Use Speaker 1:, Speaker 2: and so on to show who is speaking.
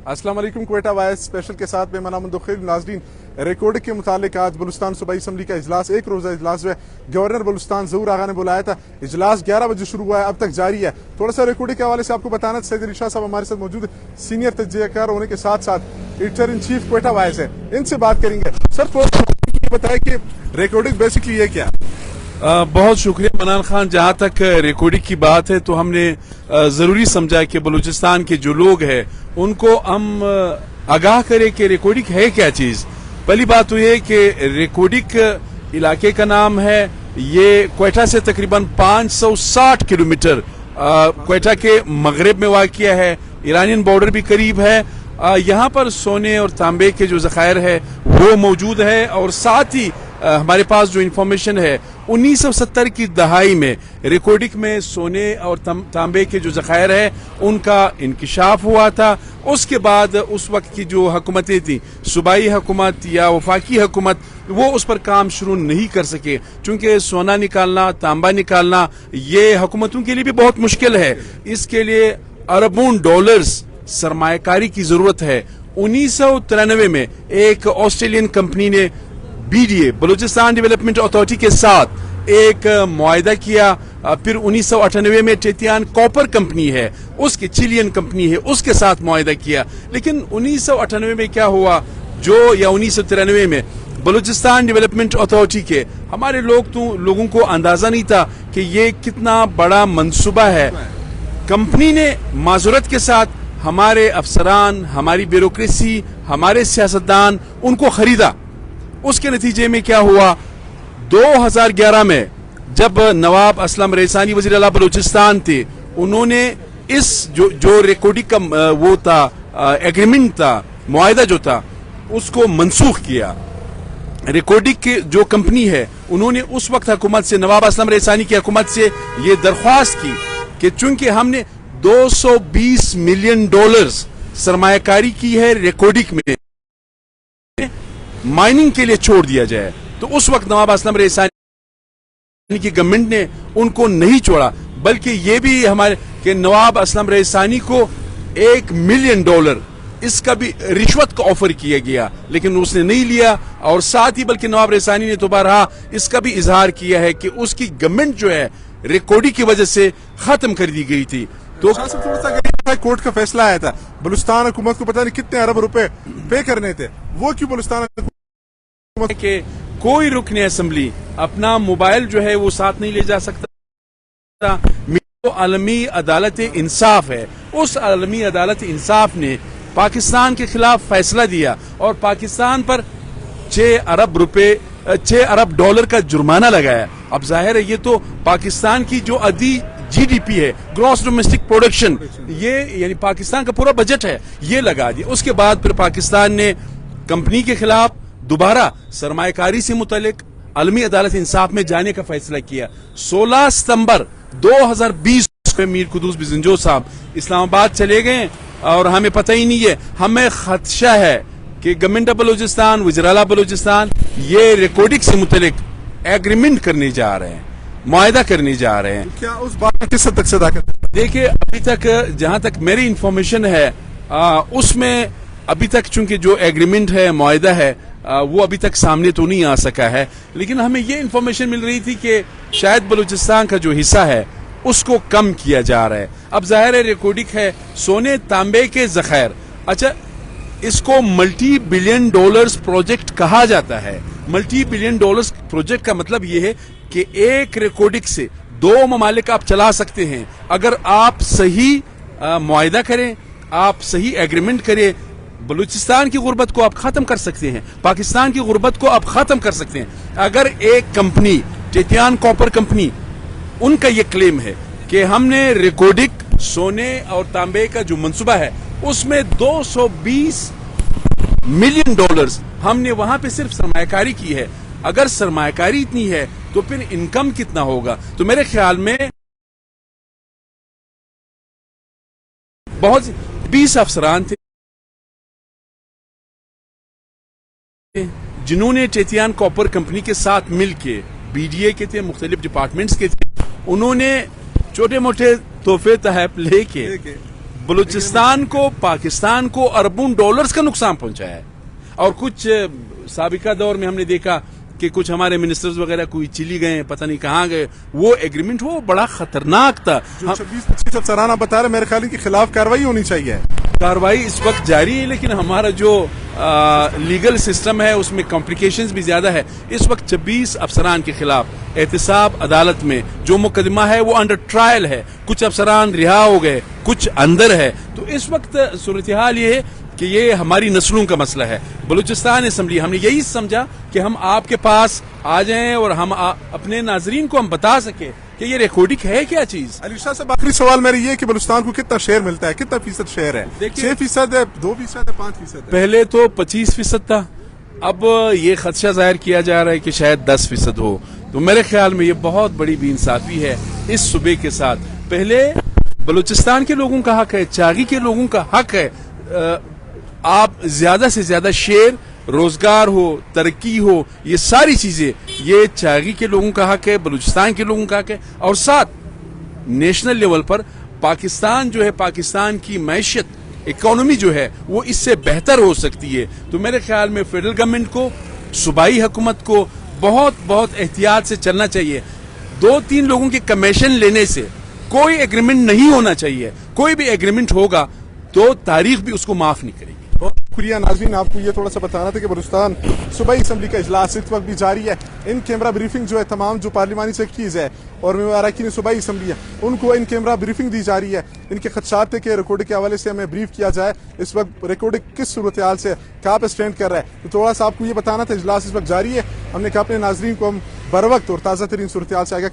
Speaker 1: अस्सलाम वालेकुम। Quetta vice special के साथ मैं मना मुंदखिल। नाजरीन, रिकॉर्डिंग के मुतालिक आज बलूचिस्तान सूबाई असम्बली का इजलास एक रोज़ा इजलास है। गवर्नर बलूचिस्तान ज़हूर आगा ने बुलाया था। इजलास 11 बजे शुरू हुआ है, अब तक जारी है। थोड़ा सा रिकॉर्डिंग के हवाले से आपको बताना, सैयद अली शाह साहब हमारे साथ मौजूद है, सीनियर तज्ज़ियाकार होने के साथ साथ editor in chief Quetta vice है, इनसे बात करेंगे। सर ये बताएं कि रिकॉर्डिंग बेसिकली ये क्या?
Speaker 2: बहुत शुक्रिया मनान खान। जहाँ तक रिकॉर्डिंग की बात है तो हमने जरूरी समझा कि बलूचिस्तान के जो लोग हैं उनको हम आगाह करें कि रिकॉर्डिंग है क्या चीज। पहली बात तो ये कि रिकॉर्डिंग इलाके का नाम है, ये क्वेटा से तकरीबन 560 किलोमीटर क्वेटा के मगरब में वाक़िया है, ईरानियन बॉर्डर भी करीब है। यहाँ पर सोने और तांबे के जो ज़खायर है वो मौजूद है, और साथ ही हमारे पास जो इंफॉर्मेशन है 1970 की दहाई में रिकॉर्डिंग में सोने और तांबे के जो ज़खायर है उनका इंकिशाफ हुआ था। उसके बाद उस वक्त की जो हुकूमतें थी, सूबाई हुकूमत या वफाकी हुकूमत, वो उस पर काम शुरू नहीं कर सके, चूंकि सोना निकालना, तांबा निकालना ये हुकूमतों के लिए भी बहुत मुश्किल है। इसके लिए अरबों डॉलर्स सरमायाकारी की जरूरत है। 1993 में एक ऑस्ट्रेलियन कंपनी ने BDA बलूचिस्तान डेवलपमेंट अथॉरिटी के साथ एक मुआहदा किया। फिर 1998 में टेतियान कॉपर कंपनी है, उसकी चिलियन कंपनी है, उसके साथ मुआहदा किया। लेकिन 1998 में क्या हुआ, या 1993 में बलूचिस्तान डेवलपमेंट अथॉरिटी के हमारे लोगों को अंदाजा नहीं था कि ये कितना बड़ा मंसूबा है। कंपनी ने माजूरत के साथ हमारे अफसरान, हमारी ब्यूरोक्रेसी, हमारे सियासतदान उनको खरीदा। उसके नतीजे में क्या हुआ, 2011 में जब नवाब असलम रईसानी वज़ीर आला बलूचिस्तान थे, उन्होंने इस जो रिकॉर्डिंग का वो था एग्रीमेंट था, मुआहदा जो था, उसको मनसूख किया। रिकॉर्डिंग की जो कंपनी है उन्होंने उस वक्त हुकूमत से, नवाब असलम रईसानी की हुकूमत से ये दरख्वास्त की कि चूंकि हमने 220 मिलियन डॉलर्स सरमायाकारी की है रिकॉर्डिंग में, माइनिंग के लिए छोड़ दिया जाए। तो उस वक्त नवाब असलम रईसानी की गवर्नमेंट ने उनको नहीं छोड़ा, बल्कि ये भी हमारे कि नवाब असलम रईसानी को $1 मिलियन इसका भी रिश्वत का ऑफर किया गया, लेकिन उसने नहीं लिया। और साथ ही बल्कि नवाब रईसानी ने दोबारा इसका भी इजहार किया है कि उसकी गवर्नमेंट जो है रिकॉर्डिंग की वजह से खत्म कर दी गई थी।
Speaker 1: तो थोड़ा सा कोर्ट का फैसला आया था, बलूचिस्तान हुकूमत को पता नहीं कितने अरब रुपए पे करने थे, वो क्यों बलूचिस्तान
Speaker 2: के कोई रुकने असेंबली अपना मोबाइल जो है वो साथ नहीं ले जा सकता। तो आलमी अदालत इंसाफ है, उस आलमी अदालत इंसाफ ने पाकिस्तान के खिलाफ फैसला दिया और पाकिस्तान पर 6 अरब डॉलर का जुर्माना लगाया। अब जाहिर है ये तो पाकिस्तान की जो अदी GDP है, ग्रॉस डोमेस्टिक प्रोडक्शन, ये यानी पाकिस्तान का पूरा बजट है, ये लगा दिया। उसके बाद फिर पाकिस्तान ने कंपनी के खिलाफ दोबारा सरमायाकारी से मुतल्लिक आलमी अदालत इंसाफ में जाने का फैसला किया। 16 सितंबर 2020 में मीर कुदूस बिजंजो साहब इस्लामाबाद चले गए और हमें पता ही नहीं है। हमें खदशा है कि गवर्नमेंट ऑफ बलूचिस्तान, वज़ीर आला बलूचिस्तान ये रिकॉर्डिंग से मुतल्लिक एग्रीमेंट करने जा रहे हैं, मुआहदा करने जा रहे हैं।
Speaker 1: क्या उस बात में किस हद तक सदाकत?
Speaker 2: देखिए, अभी तक जहां तक मेरी इंफॉर्मेशन है उसमें अभी तक चूंकि जो एग्रीमेंट है, मुआहदा है, वो अभी तक सामने तो नहीं आ सका है। लेकिन हमें ये इंफॉर्मेशन मिल रही थी कि शायद बलूचिस्तान का जो हिस्सा है उसको कम किया जा रहा है। अब जाहिर है रिकॉर्डिंग है, सोने तांबे के ज़खायर, अच्छा इसको मल्टी बिलियन डॉलर्स प्रोजेक्ट कहा जाता है। मल्टी बिलियन डॉलर्स प्रोजेक्ट का मतलब ये है कि एक रिकॉर्डिंग से 2 ममालिक आप चला सकते हैं। अगर आप सही मुआहदा करें, आप सही एग्रीमेंट करें, बलूचिस्तान की गुर्बत को आप खत्म कर सकते हैं, पाकिस्तान की गुर्बत को आप खत्म कर सकते हैं। अगर एक कंपनी, टेतियान कॉपर कंपनी, उनका ये क्लेम है कि हमने रिकॉर्डिंग सोने और तांबे का जो मंसूबा है उसमें 220 मिलियन डॉलर्स हमने वहां पे सिर्फ सरमायाकारी की है। अगर सरमायाकारी इतनी है तो फिर इनकम कितना होगा? तो मेरे ख्याल में बहुत 20 अफसरान थे जिन्होंने टेतियान कॉपर कंपनी के साथ मिलके, BDA के थे, मुख्तलिफ डिपार्टमेंट्स के थे, उन्होंने छोटे मोटे तोहफे तहफ लेके बलूचिस्तान को, पाकिस्तान को अरबों डॉलर्स का नुकसान पहुंचा है। और कुछ साबिका दौर में हमने देखा कि कुछ हमारे मिनिस्टर्स वगैरह कोई चिली गए, पता नहीं कहाँ गए। वो एग्रीमेंट वो बड़ा खतरनाक था।
Speaker 1: 26-25 अफसरान आप बता रहे, मेरे ख्याल के खिलाफ कार्रवाई होनी चाहिए।
Speaker 2: कार्रवाई इस वक्त जारी है, लेकिन हमारा जो लीगल सिस्टम है उसमें कॉम्प्लिकेशंस भी ज्यादा है। इस वक्त 26 अफसरान के खिलाफ एहतिसाब अदालत में जो मुकदमा है वो अंडर ट्रायल है। कुछ अफसरान रिहा हो गए, कुछ अंदर है। तो इस वक्त सूरत हाल ये है कि ये हमारी नस्लों का मसला है। बलूचिस्तान असम्बली हमने यही समझा कि हम आपके पास आ जाएं और हम अपने नाजरीन को हम बता सके कि ये रिकॉर्डिंग है क्या चीज।
Speaker 1: अली शाह साहब, आखिरी सवाल मेरा ये कि बलूचिस्तान को कितना शेयर मिलता है, कितना फीसद शेयर है? 6% है, 2% है, 5%?
Speaker 2: पहले तो 25% था, अब ये खदशा जाहिर किया जा रहा है कि शायद 10% हो। तो मेरे ख्याल में ये बहुत बड़ी बेइंसाफी है इस सूबे के साथ। पहले बलूचिस्तान के लोगों का हक है, चागी के लोगों का हक है, आप ज्यादा से ज्यादा शेयर, रोजगार हो, तरक्की हो, ये सारी चीजें ये चागी के लोगों का हक है, बलूचिस्तान के लोगों का हक है। और साथ नेशनल लेवल पर पाकिस्तान जो है, पाकिस्तान की मैशियत, इकोनॉमी जो है वो इससे बेहतर हो सकती है। तो मेरे ख्याल में फेडरल गवर्नमेंट को, सूबाई हुकूमत को बहुत बहुत एहतियात से चलना चाहिए। 2-3 लोगों के कमीशन लेने से कोई एग्रीमेंट नहीं होना चाहिए। कोई भी एग्रीमेंट होगा तो तारीख भी उसको माफ नहीं करेगी।
Speaker 1: बहुत शुक्रिया नाज़रीन, आपको ये थोड़ा सा बताना था कि बलूचिस्तान सूबाई असम्बली का इजलास इस वक्त भी जारी है। इन कैमरा ब्रीफिंग जो है तमाम जो पार्लिमानी सेक्रेटरीज है और अरकान सूबाई असम्बली है उनको इन कैमरा ब्रीफिंग दी जा रही है। इनके खदशात थे कि रिकॉर्डिंग के हवाले से हमें ब्रीफ किया जाए, इस वक्त रिकॉर्डिंग किस सूरत हाल से कहाँ पे स्टैंड कर रहा है। तो थोड़ा सा आपको ये बताना था, इजलास इस वक्त जारी है। हमने कहा अपने नाजरीन को हम बर वक्त और ताज़ा तरीन सूरत हाल से आगे